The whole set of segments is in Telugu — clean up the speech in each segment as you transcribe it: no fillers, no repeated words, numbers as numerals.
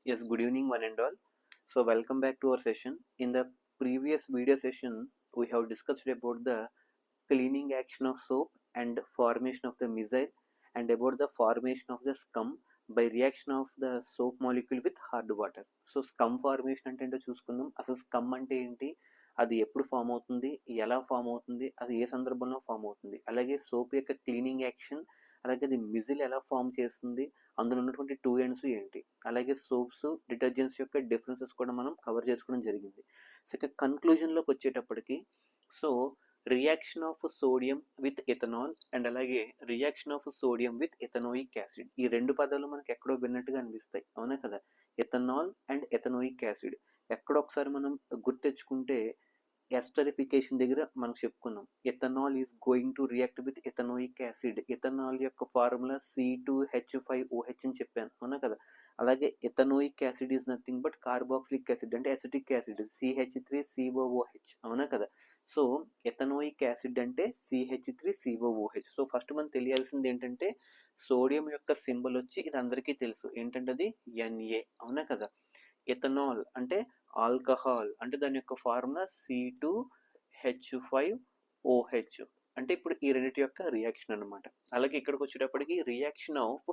Yes, good evening, one and all. So, welcome back to our session. In the previous video session, we have discussed about the cleaning action of soap and formation of the missile and about the formation of the scum by reaction of the soap molecule with hard water. So scum formation అంటే ఏంటో చూసుకుందాం. అసలు స్కమ్ అంటే ఏంటి, అది ఎప్పుడు ఫామ్ అవుతుంది, ఎలా ఫామ్ అవుతుంది, అది ఏ సందర్భంలో ఫామ్ అవుతుంది, అలాగే సోప్ యొక్క క్లీనింగ్ యాక్షన్, అలాగే అది మిజిల్ ఎలా ఫామ్ చేస్తుంది, అందులో ఉన్నటువంటి టూ ఎండ్స్ ఏంటి, అలాగే సోప్స్ డిటర్జెంట్స్ యొక్క డిఫరెన్సెస్ కూడా మనం కవర్ చేసుకోవడం జరిగింది. సో ఇక కన్క్లూజన్లోకి వచ్చేటప్పటికి, so reaction of sodium with ethanol and అలాగే reaction of sodium with ethanoic acid, ఈ రెండు పదాలు మనకి ఎక్కడో విన్నట్టుగా అనిపిస్తాయి, అవునా కదా. ఎథనాల్ అండ్ ఎథనోయిక్ యాసిడ్ ఎక్కడో ఒకసారి మనం గుర్తెచ్చుకుంటే ఎస్టరిఫికేషన్ దగ్గర మనం చెప్పుకున్నాం. Ethanol is going to react with ethanoic acid. Ethanol యొక్క ఫార్ములా C2H5OH అని చెప్పాను, అవునా కదా. అలాగే ethanoic acid is nothing but carboxylic acid అంటే అసిటిక్ యాసిడ్ CH3COOH, అవునా కదా. సో ఎథనోయిక్ యాసిడ్ అంటే CH3COOH. సో ఫస్ట్ మనం తెలియాల్సింది ఏంటంటే సోడియం యొక్క సింబల్ వచ్చి ఇది అందరికీ తెలుసు ఏంటంటే అది Na, అవునా కదా. ఎథనాల్ అంటే ఆల్కహాల్ అంటే దాని యొక్క ఫార్ములా C2H5OH. అంటే ఇప్పుడు ఈ రెండింటి యొక్క రియాక్షన్ అనమాట. అలాగే ఇక్కడికి వచ్చేటప్పటికి reaction of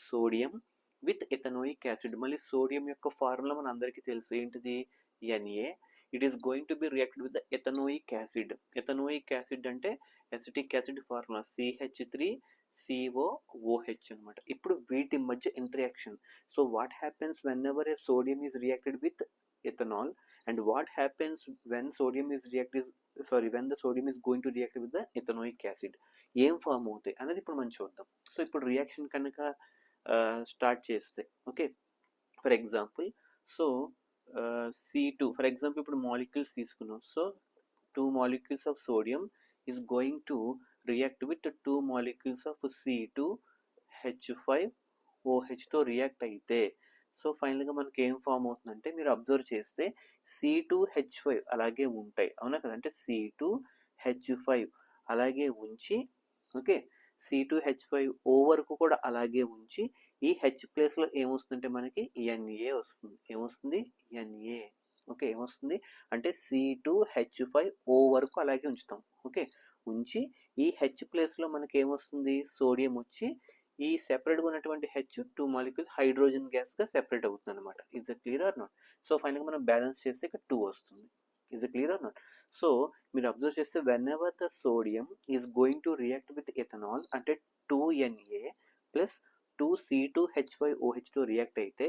sodium with ethanoic acid, మళ్ళీ సోడియం యొక్క ఫార్ములా మన అందరికీ తెలుసు ఏంటిది Na. It is going to be reacted with the ethanoic acid. Ethanoic acid అంటే అసిటిక్ యాసిడ్ ఫార్ములా CH3COOH అనమాట. ఇప్పుడు వీటి మధ్య interaction. So what happens whenever a sodium is reacted with ethanol and what happens when sodium is when the sodium is going to react with the ethanoic acid, ఏం ఫామ్ అవుతాయి అనేది ఇప్పుడు మనం చూద్దాం. సో ఇప్పుడు రియాక్షన్ కనుక స్టార్ట్ చేస్తే, okay, for example so C2 for example ఇప్పుడు మాలిక్యూల్స్ తీసుకున్నాం. So 2 molecules of sodium is going to react with 2 molecules of C2H5OH తో రియాక్ట్ అయితే సో ఫైనల్గా మనకి ఏం ఫామ్ అవుతుందంటే మీరు అబ్జర్వ్ చేస్తే C2H5 అలాగే ఉంటాయి, అవునా కదా. అంటే C2H5 అలాగే ఉంచి, ఓకే, C2H5O వరకు కూడా అలాగే ఉంచి ఈ హెచ్ ప్లేస్లో ఏమొస్తుందంటే మనకి Na వస్తుంది. ఏమొస్తుంది Na, ఓకే, ఏమొస్తుంది అంటే C2H5O వరకు అలాగే ఉంచుతాం, ఓకే, ఉంచి ఈ హెచ్ ప్లేస్లో మనకి ఏమొస్తుంది సోడియం వచ్చి ఈ సెపరేట్గా ఉన్నటువంటి H2 మాలిక్యూల్స్ హైడ్రోజన్ గ్యాస్గా సెపరేట్ అవుతుంది అనమాట. Is it clear or not. So ఫైనల్గా మనం బ్యాలెన్స్ చేస్తే ఇక్కడ 2 వస్తుంది. Is it clear or not. So మీరు అబ్జర్వ్ చేస్తే whenever the sodium is going to react with ethanol అంటే 2Na ప్లస్ 2C2H5OH తో రియాక్ట్ అయితే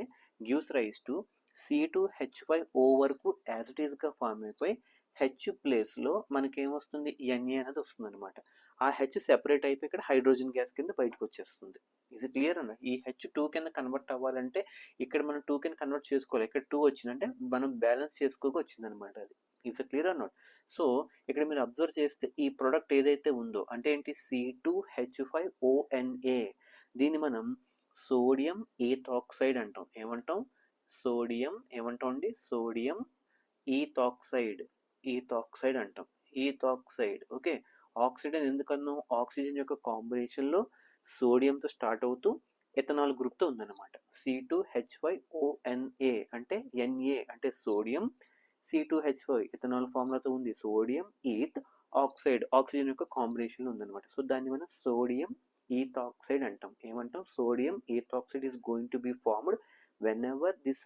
గివ్స్ రైస్ టు C2H5O వరకు యాజ్ ఇట్ ఈస్గా ఫామ్ అయిపోయి హెచ్ ప్లేస్లో మనకి ఏమొస్తుంది Na అనేది వస్తుంది అనమాట. ఆ హెచ్ సెపరేట్ అయిపోయి ఇక్కడ హైడ్రోజన్ గ్యాస్ కింద బయటకు వచ్చేస్తుంది. ఇది క్లియర్ అన్న. ఈ H2 కింద కన్వర్ట్ అవ్వాలంటే ఇక్కడ మనం 2 కింద కన్వర్ట్ చేసుకోవాలి. ఇక్కడ 2 వచ్చిందంటే మనం బ్యాలెన్స్ చేసుకోక వచ్చింది అనమాట. అది it's clear or not. So ఇక్కడ మీరు అబ్జర్వ్ చేస్తే ఈ ప్రొడక్ట్ ఏదైతే ఉందో అంటే ఏంటి C2H5ONA, దీన్ని మనం సోడియం ఈథాక్సైడ్ అంటాం. ఏమంటాం సోడియం ఏమంటాం అండి సోడియం ఈథాక్సైడ్ అంటాం. ఈథాక్సైడ్, ఓకే. ఆక్సిజన్ ఎందుకన్నాం, ఆక్సిజన్ యొక్క కాంబినేషన్లో సోడియంతో స్టార్ట్ అవుతూ ఎథనాల్ గ్రూప్తో ఉందన్నమాట. C2H5ONA అంటే Na అంటే సోడియం, C2H5 ఎథనాల్ ఫార్ములాతో ఉంది సోడియం ఈత్ ఆక్సైడ్, ఆక్సిజన్ యొక్క కాంబినేషన్లో ఉందన్నమాట. సో దాన్ని మనం సోడియం ఈథాక్సైడ్ అంటాం. ఏమంటాం sodium ethoxide is going to be formed whenever this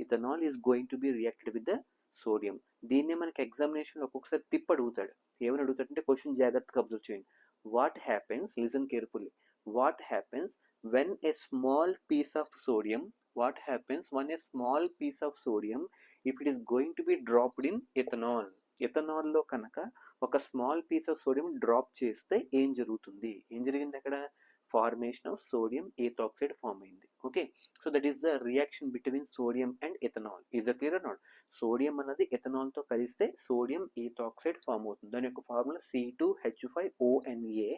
ethanol is going to be reacted with the sodium. దీన్నే మనకి ఎగ్జామినేషన్లో ఒక్కొక్కసారి తిప్పి అడుగుతాడు. ఏమని అడుగుతాడంటే క్వశ్చన్ జాగ్రత్తగా అబ్జర్వ్ చేయండి. What happens, listen carefully, what happens when a small piece of sodium, what happens when a small piece of sodium if it is going to be dropped in ethanol, ఎథనాల్లో కనుక ఒక small piece of sodium drop చేస్తే ఏం జరుగుతుంది, ఏం జరిగింది అక్కడ formation of sodium ethoxide form అయింది, okay. So that is the reaction between sodium and ethanol. Is the clear or not. Sodium అన్నది ఎథనాల్తో కలిస్తే సోడియం ఈథాక్సైడ్ ఫామ్ అవుతుంది. దాని యొక్క ఫార్ములా C2H5ONA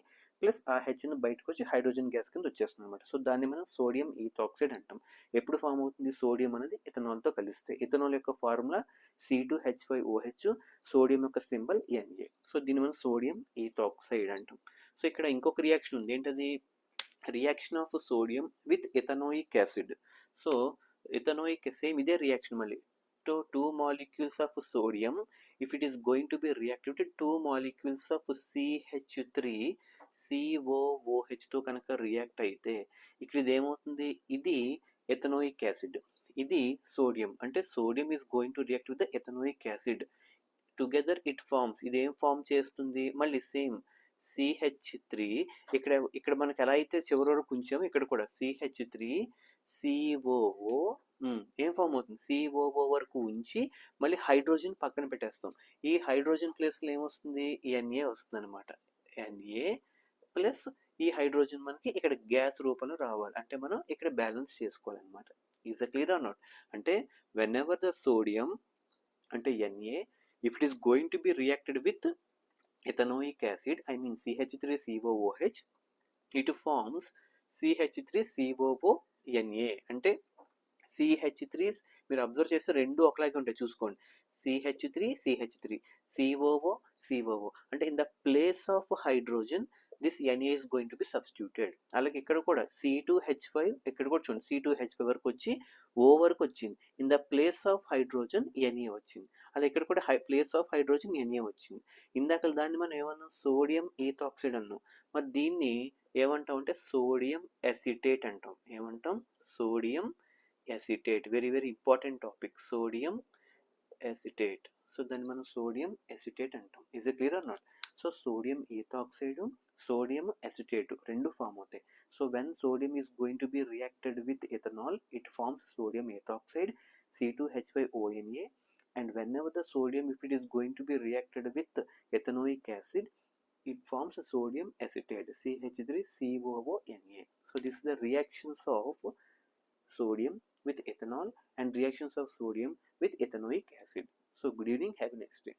ప్లస్ ఆ హెచ్ను బయటకు వచ్చి హైడ్రోజన్ గ్యాస్ కింద వచ్చేస్తుంది అనమాట. సో దాన్ని మనం సోడియం ఈథాక్సైడ్ అంటాం. ఎప్పుడు ఫామ్ అవుతుంది సోడియం అనేది ఎథనాల్తో కలిస్తే. ఎథనాల్ యొక్క ఫార్ములా C2H5OH, సోడియం యొక్క సింబల్ Na. సో దీన్ని మనం సోడియం ఈథాక్సైడ్ అంటాం. సో ఇక్కడ ఇంకొక రియాక్షన్ ఉంది. ఏంటది reaction of sodium with ethanoic acid. So ethanoic same ఇదే రియాక్షన్ మళ్ళీ. So 2 molecules of sodium if it is going to be reacted with 2 molecules of CH3 COOH తో కనుక రియాక్ట్ అయితే ఇక్కడ ఇది ఏమవుతుంది, ఇది ఎథనోయిక్ యాసిడ్, ఇది సోడియం, అంటే sodium is going to react with the ethanoic acid. Together it forms, ఇది ఏం ఫార్మ్ చేస్తుంది మళ్ళీ సేమ్ CH3. ఇక్కడ ఇక్కడ మనకి ఎలా అయితే చివరి వరకు ఉంచామో ఇక్కడ కూడా CH3 COO ఏం ఫామ్ అవుతుంది, COO వరకు ఉంచి మళ్ళీ హైడ్రోజన్ పక్కన పెట్టేస్తాం. ఈ హైడ్రోజన్ ప్లేస్లో ఏమొస్తుంది, Na వస్తుంది అనమాట. Na ప్లస్ ఈ హైడ్రోజన్ మనకి ఇక్కడ గ్యాస్ రూపంలో రావాలి, అంటే మనం ఇక్కడ బ్యాలెన్స్ చేసుకోవాలన్నమాట. Is a clear or not? అంటే వెన్ ఎవర్ ద సోడియం అంటే Na, if it is going to be reacted with ethanoic acid, I mean CH3COOH, it forms CH3COONA. అంటే CH3 మీరు అబ్జర్వ్ చేస్తే రెండు ఒకలాగే ఉంటాయి చూసుకోండి. CH3 COO అంటే in the place of hydrogen this Na is going to be substituted. అలాగే ఇక్కడ కూడా C2H5, ఇక్కడ కూడా చూడండి C2H5 వరకు వచ్చి O వరకు వచ్చింది, in the place of hydrogen Na వచ్చింది. అలా ఇక్కడ కూడా ప్లేస్ ఆఫ్ హైడ్రోజన్ Na వచ్చింది. ఇందాక దాన్ని మనం ఏమన్నాం, సోడియం ఈథాక్సైడ్ అన్నాం. మరి దీన్ని ఏమంటాం అంటే సోడియం ఎసిటేట్ అంటాం. ఏమంటాం, sodium acetate. Very very important topic, sodium acetate. So దాన్ని మనం సోడియం ఎసిటేట్ అంటాం. Is it clear or not? So sodium ethoxide, sodium acetate రెండు ఫామ్ అవుతాయి. So when sodium is going to be reacted with ethanol it forms sodium ethoxide C2H5ONA, and whenever the sodium if it is going to be reacted with ethanoic acid it forms a sodium acetate CH3COONA. So this is the reactions of sodium with ethanol and reactions of sodium with ethanoic acid. So good evening, have a nice day.